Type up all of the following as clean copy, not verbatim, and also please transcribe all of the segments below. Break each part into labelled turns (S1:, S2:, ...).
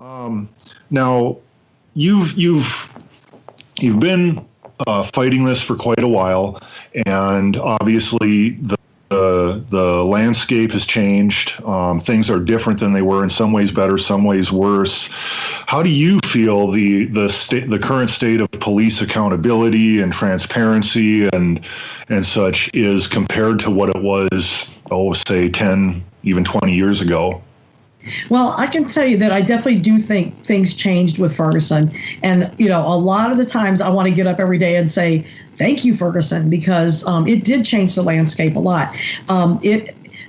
S1: Now, you've been fighting this for quite a while, and obviously the landscape has changed. Things are different than they were, in some ways better, some ways worse. How do you feel the current state of police accountability and transparency and such is compared to what it was, say 10, even 20 years ago?
S2: Well, I can tell you that I definitely do think things changed with Ferguson. And, a lot of the times I want to get up every day and say, thank you, Ferguson, because it did change the landscape a lot.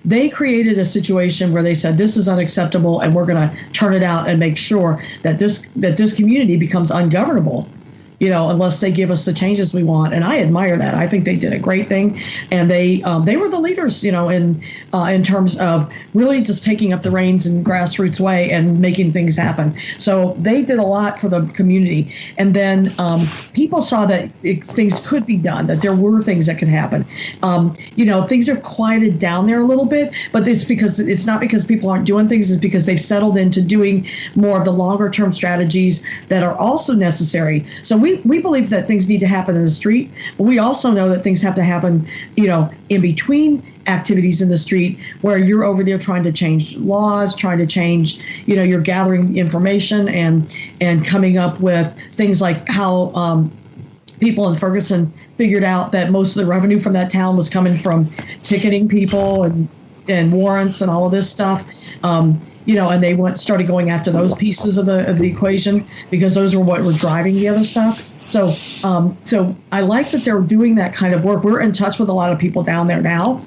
S2: They created a situation where they said, this is unacceptable, and we're going to turn it out and make sure that this community becomes ungovernable, unless they give us the changes we want. And I admire that. I think they did a great thing. And they were the leaders, in terms of really just taking up the reins in grassroots way and making things happen. So they did a lot for the community. And then people saw that things could be done, that there were things that could happen. Things are quieted down there a little bit, but it's not because people aren't doing things, it's because they've settled into doing more of the longer term strategies that are also necessary. So we believe that things need to happen in the street, but we also know that things have to happen, in between activities in the street where you're over there trying to change laws, trying to change, you're gathering information and coming up with things like how people in Ferguson figured out that most of the revenue from that town was coming from ticketing people and warrants and all of this stuff. And they started going after those pieces of the equation because those were what were driving the other stuff. So I like that they're doing that kind of work. We're in touch with a lot of people down there now.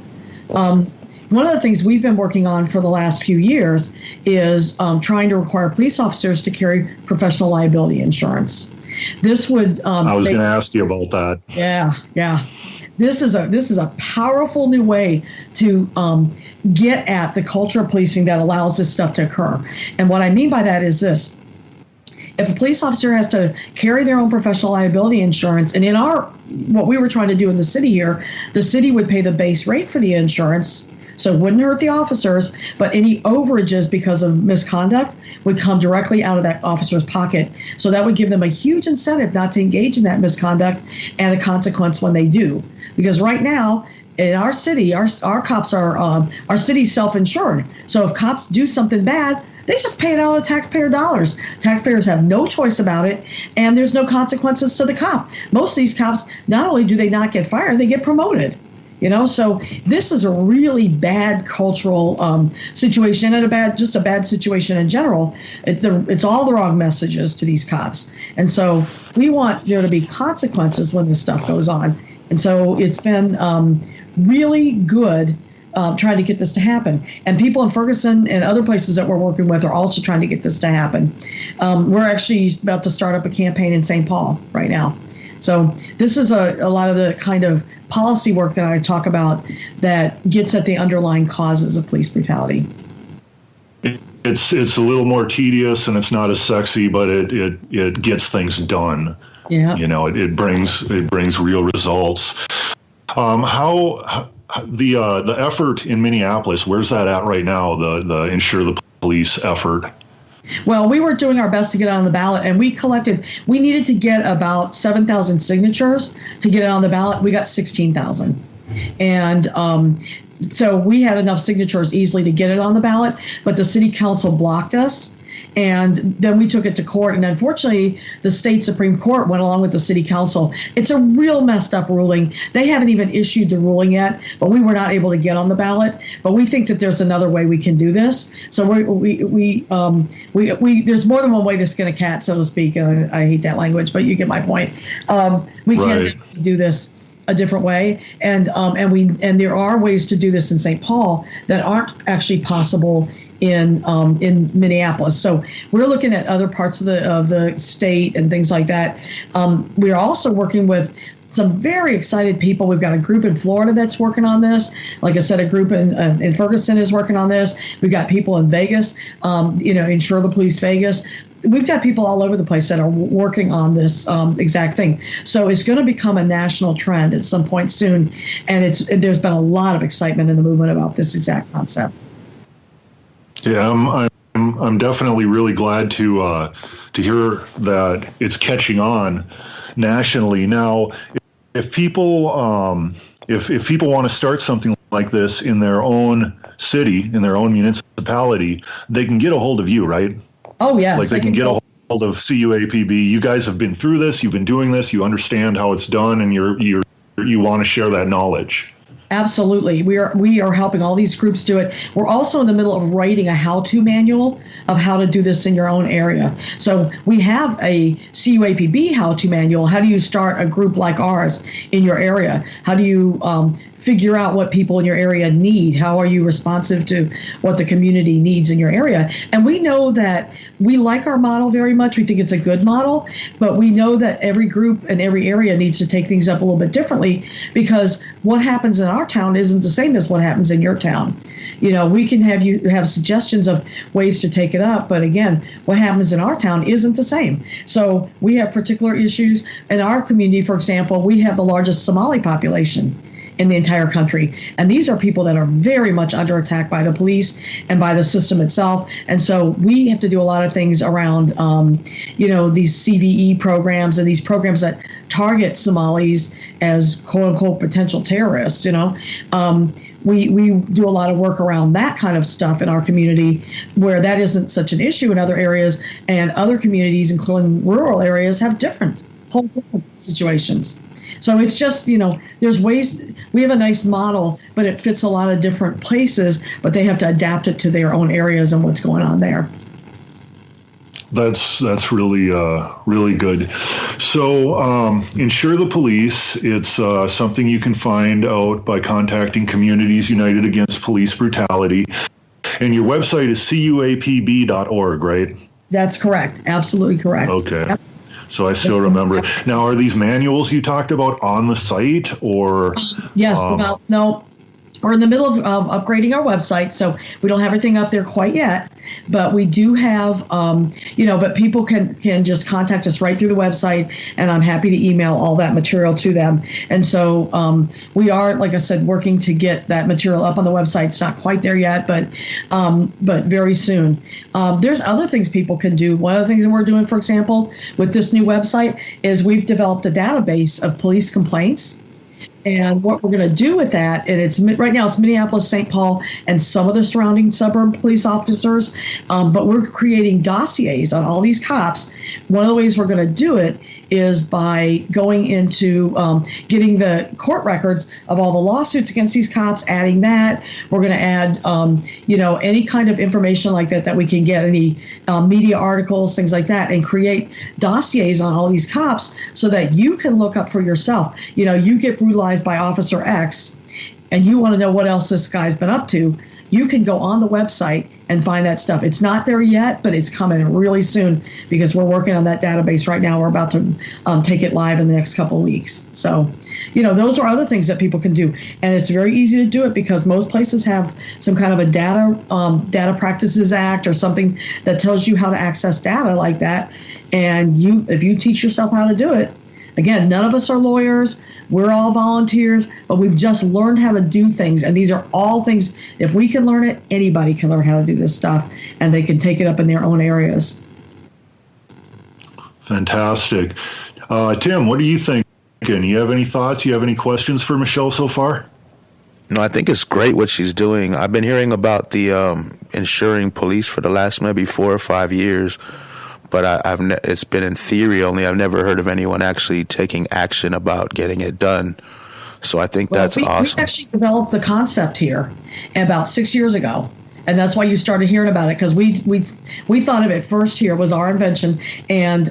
S2: One of the things we've been working on for the last few years is trying to require police officers to carry professional liability insurance. This would.
S1: I was going to ask you about that.
S2: Yeah. This is a powerful new way to get at the culture of policing that allows this stuff to occur. And what I mean by that is this. If a police officer has to carry their own professional liability insurance, and what we were trying to do in the city here, the city would pay the base rate for the insurance, so it wouldn't hurt the officers, but any overages because of misconduct would come directly out of that officer's pocket. So that would give them a huge incentive not to engage in that misconduct and a consequence when they do. Because right now, in our city, our cops our city's self-insured. So if cops do something bad, they just pay it out of taxpayer dollars. Taxpayers have no choice about it, and there's no consequences to the cop. Most of these cops, not only do they not get fired, they get promoted. So this is a really bad cultural situation, and a bad situation in general. It's all the wrong messages to these cops, and so we want there to be consequences when this stuff goes on. And so it's been really good. Trying to get this to happen. And people in Ferguson and other places that we're working with are also trying to get this to happen. We're actually about to start up a campaign in St. Paul right now. So this is a lot of the kind of policy work that I talk about that gets at the underlying causes of police brutality.
S1: It's a little more tedious and it's not as sexy, but it gets things done.
S2: Yeah.
S1: It brings real results. How the effort in Minneapolis, where's that at right now, the Insure the Police effort?
S2: Well, we were doing our best to get it on the ballot, and we needed to get about 7,000 signatures to get it on the ballot. We got 16,000. And so we had enough signatures easily to get it on the ballot, but the city council blocked us. And then we took it to court, and unfortunately, the state Supreme Court went along with the city council. It's a real messed up ruling. They haven't even issued the ruling yet, but we were not able to get on the ballot. But we think that there's another way we can do this. So we there's more than one way to skin a cat, so to speak. I hate that language, but you get my point. We can do this a different way, and there are ways to do this in St. Paul that aren't actually possible in Minneapolis. So we're looking at other parts of the state and things like that. We're also working with some very excited people. We've got a group in Florida that's working on this. Like I said, a group in Ferguson is working on this. We've got people in Vegas, Insure the Police Vegas. We've got people all over the place that are working on this exact thing. So it's going to become a national trend at some point soon. And there's been a lot of excitement in the movement about this exact concept.
S1: Yeah, I'm definitely really glad to hear that it's catching on nationally. Now, if people if people want to start something like this in their own city, in their own municipality, they can get a hold of you, right?
S2: Oh, yes.
S1: Like they can get a hold of CUAPB. You guys have been through this. You've been doing this. You understand how it's done, and you want to share that knowledge.
S2: Absolutely. We are helping all these groups do it. We're also in the middle of writing a how-to manual of how to do this in your own area. So we have a CUAPB how-to manual. How do you start a group like ours in your area? How do you figure out what people in your area need? How are you responsive to what the community needs in your area? And we know that we like our model very much. We think it's a good model, but we know that every group and every area needs to take things up a little bit differently, because what happens in our town isn't the same as what happens in your town. You know, we can have you have suggestions of ways to take it up, but again, what happens in our town isn't the same. So we have particular issues. In our community, for example, we have the largest Somali population in the entire country. And these are people that are very much under attack by the police and by the system itself. And so we have to do a lot of things around, these CVE programs and these programs that target Somalis as quote unquote potential terrorists, We do a lot of work around that kind of stuff in our community, where that isn't such an issue in other areas, and other communities, including rural areas, have whole different situations. So it's just, there's ways. We have a nice model, but it fits a lot of different places, but they have to adapt it to their own areas and what's going on there.
S1: That's really really good. So Insure the Police, it's something you can find out by contacting Communities United Against Police Brutality. And your website is cuapb.org, right?
S2: That's correct. Absolutely correct.
S1: Okay.
S2: Yep.
S1: So I still remember it. Now, are these manuals you talked about on the site, or?
S2: Yes. Well, no. We're in the middle of upgrading our website, so we don't have everything up there quite yet. But we do have, but people can just contact us right through the website, and I'm happy to email all that material to them. And so we are, like I said, working to get that material up on the website. It's not quite there yet, but very soon. There's other things people can do. One of the things that we're doing, for example, with this new website is we've developed a database of police complaints. And what we're going to do with that, and it's right now it's Minneapolis, St. Paul, and some of the surrounding suburb police officers, but we're creating dossiers on all these cops. One of the ways we're going to do it is by going into getting the court records of all the lawsuits against these cops, adding that. We're going to add, any kind of information like that we can get, any media articles, things like that, and create dossiers on all these cops so that you can look up for yourself. You get brutalized by Officer X, and you want to know what else this guy's been up to. You can go on the website and find that stuff. It's not there yet, but it's coming really soon because we're working on that database right now. We're about to take it live in the next couple of weeks. So, those are other things that people can do. And it's very easy to do it because most places have some kind of a Data Practices Act or something that tells you how to access data like that. And if you teach yourself how to do it, again, none of us are lawyers. We're all volunteers, but we've just learned how to do things. And these are all things, if we can learn it, anybody can learn how to do this stuff, and they can take it up in their own areas.
S1: Fantastic. Tim, what are you thinking? You have any thoughts? You have any questions for Michelle so far?
S3: No, I think it's great what she's doing. I've been hearing about the insuring police for the last maybe 4 or 5 years. But it's been in theory only. I've never heard of anyone actually taking action about getting it done. So I think that's awesome. We actually
S2: developed the concept here about 6 years ago. And that's why you started hearing about it, because we thought of it first here, was our invention, and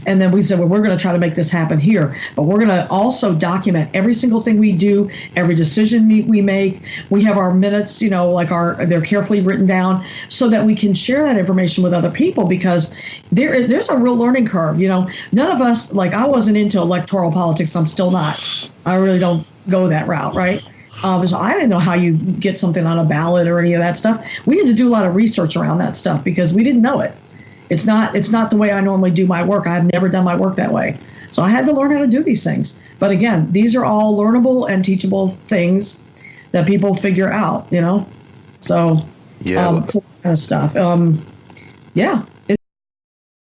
S2: then we said, well, we're going to try to make this happen here, but we're going to also document every single thing we do, every decision we make. We have our minutes, they're carefully written down so that we can share that information with other people, because there's a real learning curve. None of us, I wasn't into electoral politics. I'm still not. I really don't go that route, right? So I didn't know how you get something on a ballot or any of that stuff. We had to do a lot of research around that stuff because we didn't know it. It's not the way I normally do my work. I've never done my work that way. So I had to learn how to do these things. But again, these are all learnable and teachable things that people figure out, So,
S3: yeah.
S2: kind of stuff. Yeah.